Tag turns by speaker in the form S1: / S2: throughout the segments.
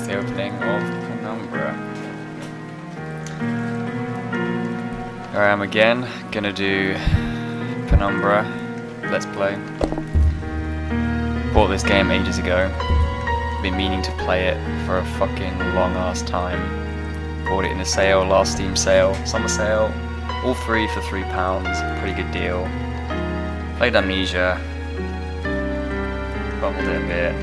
S1: the opening of Penumbra. Here I am again, gonna do Penumbra Let's Play. Bought this game ages ago. Been meaning to play it for a fucking long ass time. Bought it in a sale, last Steam sale, summer sale, all three for £3, pretty good deal. Played Amnesia, bumbled it a bit.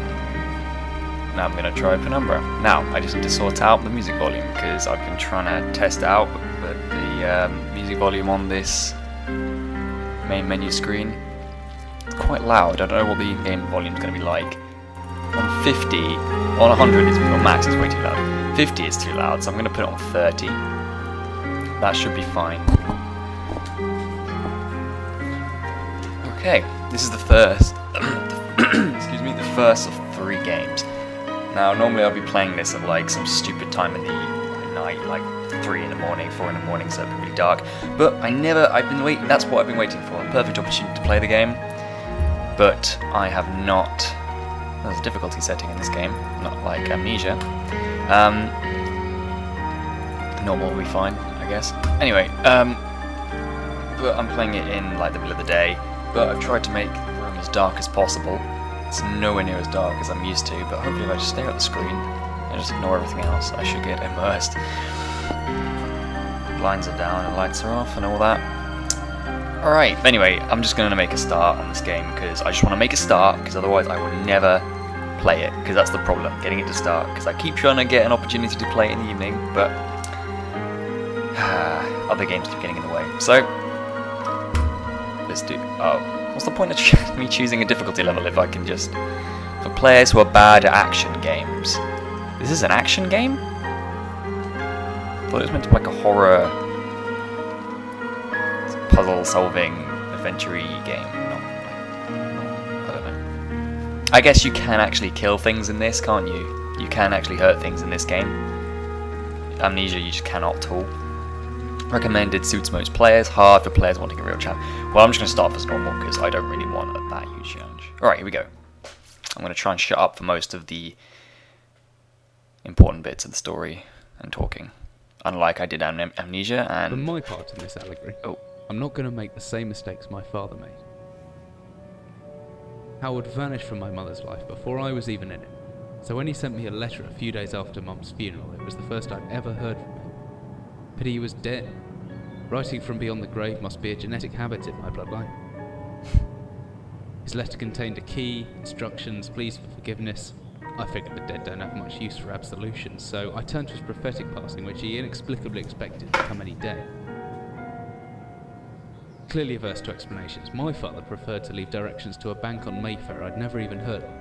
S1: Now I'm going to try Penumbra. Now, I just need to sort out the music volume, because I've been trying to test out the music volume on this main menu screen. It's quite loud, I don't know what the in-game volume is going to be like. On 50, on 100 it's on max, it's way too loud. 50 is too loud, so I'm going to put it on 30. That should be fine. Okay, this is the first, excuse me, the first of 3 games. Now, normally I'll be playing this at like some stupid time in the night, like 3 in the morning, 4 in the morning, so it'll be really dark. But that's what I've been waiting for, a perfect opportunity to play the game. But I have not. There's a difficulty setting in this game, not like Amnesia. Normal will be fine, I guess. Anyway, but I'm playing it in like the middle of the day. But I've tried to make the room as dark as possible. It's nowhere near as dark as I'm used to, but hopefully if I just stare at the screen and just ignore everything else, I should get immersed. Blinds are down and lights are off and all that. Alright, anyway, I'm just going to make a start on this game because I just want to make a start, because otherwise I will never play it, because that's the problem, getting it to start, because I keep trying to get an opportunity to play it in the evening, but other games keep getting in the way. So, let's do... Oh, what's the point of me choosing a difficulty level if I can just... For players who are bad at action games. This is an action game? I thought it was meant to be like a horror... puzzle-solving, adventure-y game. No, I don't know. I guess you can actually kill things in this, can't you? You can actually hurt things in this game. Amnesia, you just cannot at all. Recommended suits most players, hard for players wanting a real challenge. Well, I'm just going to start as normal because I don't really want that huge challenge. Alright, here we go. I'm going to try and shut up for most of the important bits of the story and talking. Unlike I did Amnesia and...
S2: For my part in this allegory, I'm not going to make the same mistakes my father made. Howard vanished from my mother's life before I was even in it. So when he sent me a letter a few days after Mum's funeral, it was the first I'd ever heard from him. Pity he was dead. Writing from beyond the grave must be a genetic habit in my bloodline. His letter contained a key, instructions, pleas for forgiveness. I figured the dead don't have much use for absolution, so I turned to his prophetic passing, which he inexplicably expected to come any day. Clearly averse to explanations, my father preferred to leave directions to a bank on Mayfair I'd never even heard of.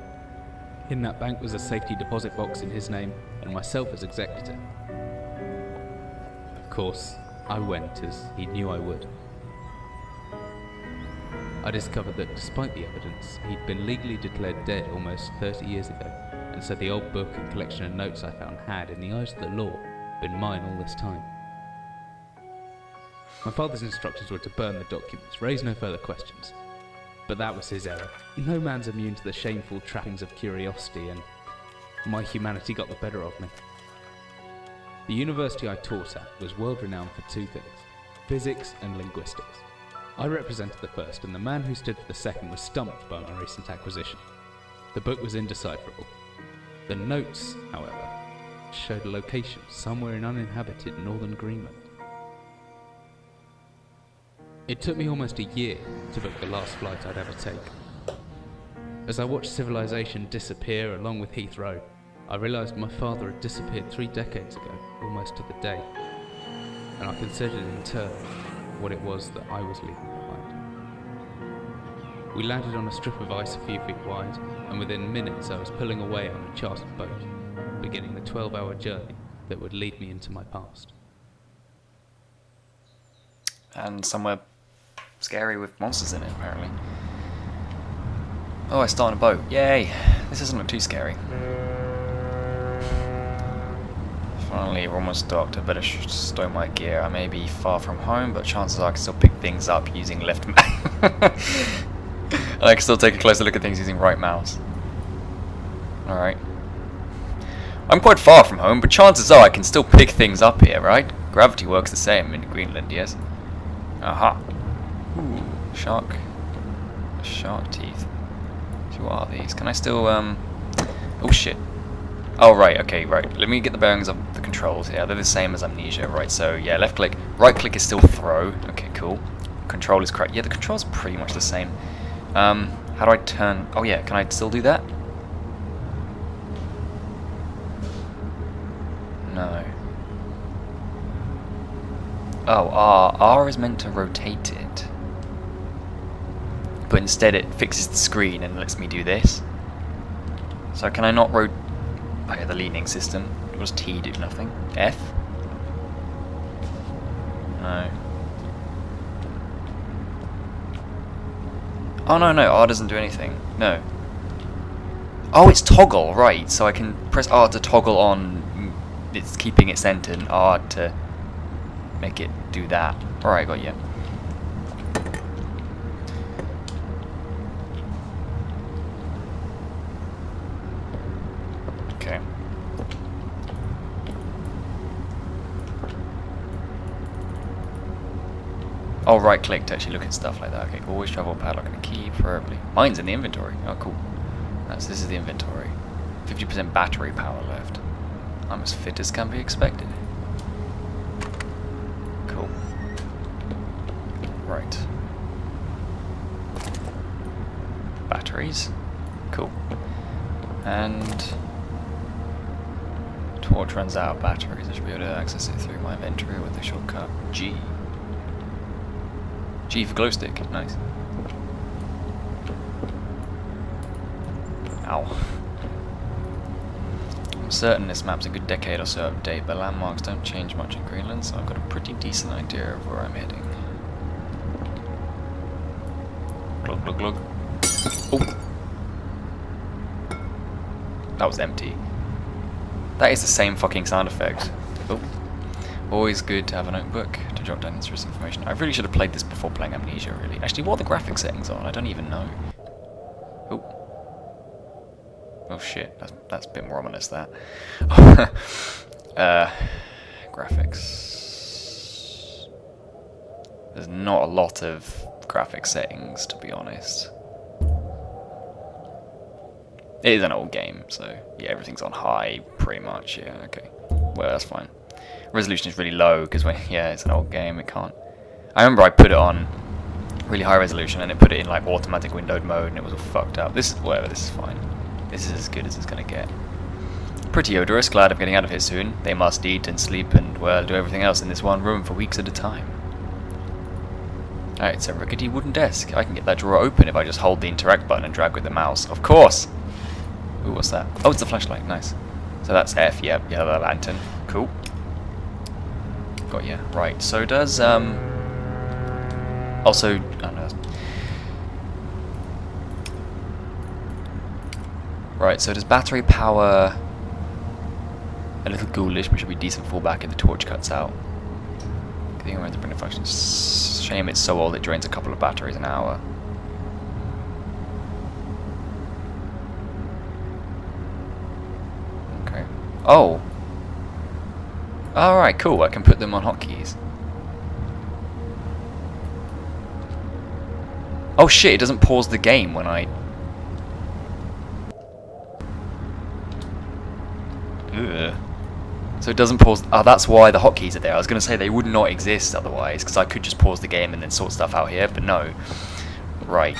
S2: In that bank was a safety deposit box in his name, and myself as executor. Of course, I went as he knew I would. I discovered that despite the evidence, he'd been legally declared dead almost 30 years ago, and so the old book and collection of notes I found had, in the eyes of the law, been mine all this time. My father's instructions were to burn the documents, raise no further questions. But that was his error. No man's immune to the shameful trappings of curiosity, and my humanity got the better of me. The university I taught at was world-renowned for 2 things, physics and linguistics. I represented the first, and the man who stood for the second was stumped by my recent acquisition. The book was indecipherable. The notes, however, showed a location somewhere in uninhabited northern Greenland. It took me almost a year to book the last flight I'd ever take. As I watched civilization disappear along with Heathrow, I realised my father had disappeared 3 decades ago, almost to the day, and I considered in turn what it was that I was leaving behind. We landed on a strip of ice a few feet wide, and within minutes I was pulling away on a chartered boat, beginning the 12-hour journey that would lead me into my past.
S1: And somewhere scary with monsters in it, apparently. Oh, I start on a boat. Yay! This doesn't look too scary. Finally, we're almost docked. I better stow my gear. I may be far from home, but chances are I can still pick things up using left mouse. And I can still take a closer look at things using right mouse. Alright. I'm quite far from home, but chances are I can still pick things up here, right? Gravity works the same in Greenland, yes? Aha. Ooh, shark. Shark teeth. So what are these? Can I still, oh shit. Oh, right, okay, right. Let me get the bearings of the controls here. They're the same as Amnesia, right? So, yeah, left click. Right click is still throw. Okay, cool. Control is correct. Yeah, the controls are pretty much the same. How do I turn... Oh, yeah, can I still do that? No. Oh, R is meant to rotate it. But instead it fixes the screen and lets me do this. So can I not rotate... Oh yeah, the leaning system. What does T do? Nothing. F? No. Oh no, no, R doesn't do anything. No. Oh, it's toggle, right. So I can press R to toggle on... It's keeping it centered, and R to make it do that. Alright, got you. Okay. Oh, right click to actually look at stuff like that. Okay, always travel padlock and a key, preferably. Mine's in the inventory. Oh, cool. This is the inventory. 50% battery power left. I'm as fit as can be expected. Cool. Right. Batteries. Cool. And torch runs out of batteries. I should be able to access it through my inventory with the shortcut G. G for glow stick. Nice. Ow. I'm certain this map's a good decade or so out of date, but landmarks don't change much in Greenland, so I've got a pretty decent idea of where I'm heading. Glug glug glug. Oh! That was empty. That is the same fucking sound effect. Oh. Always good to have a notebook to jot down interesting information. I really should have played this before playing Amnesia, really. Actually, what are the graphic settings on? I don't even know. Oh. Oh shit, that's a bit more ominous, that. Graphics. There's not a lot of graphic settings, to be honest. It is an old game, so yeah, everything's on high, pretty much, yeah, okay. Well, that's fine. Resolution is really low, because yeah, it's an old game, it can't... I remember I put it on really high resolution, and it put it in like automatic windowed mode, and it was all fucked up. This is, whatever, this is fine. This is as good as it's gonna get. Pretty odorous, glad of getting out of here soon. They must eat and sleep and, well, do everything else in this one room for weeks at a time. Alright, it's a rickety wooden desk. I can get that drawer open if I just hold the interact button and drag with the mouse. Of course! Ooh, what's that? Oh, it's the flashlight, nice. So that's F, yep, yeah, the lantern. Cool. Got ya. Right, so does, also, oh no. Right, so does battery power a little ghoulish, but should be decent fallback if the torch cuts out. Getting around to bring the function. Shame it's so old it drains a couple of batteries an hour. Okay. Oh! Alright, cool, I can put them on hotkeys. Oh shit, it doesn't pause the game when I... Ugh. So it doesn't pause... Oh, that's why the hotkeys are there. I was going to say they would not exist otherwise, because I could just pause the game and then sort stuff out here, but no. Right.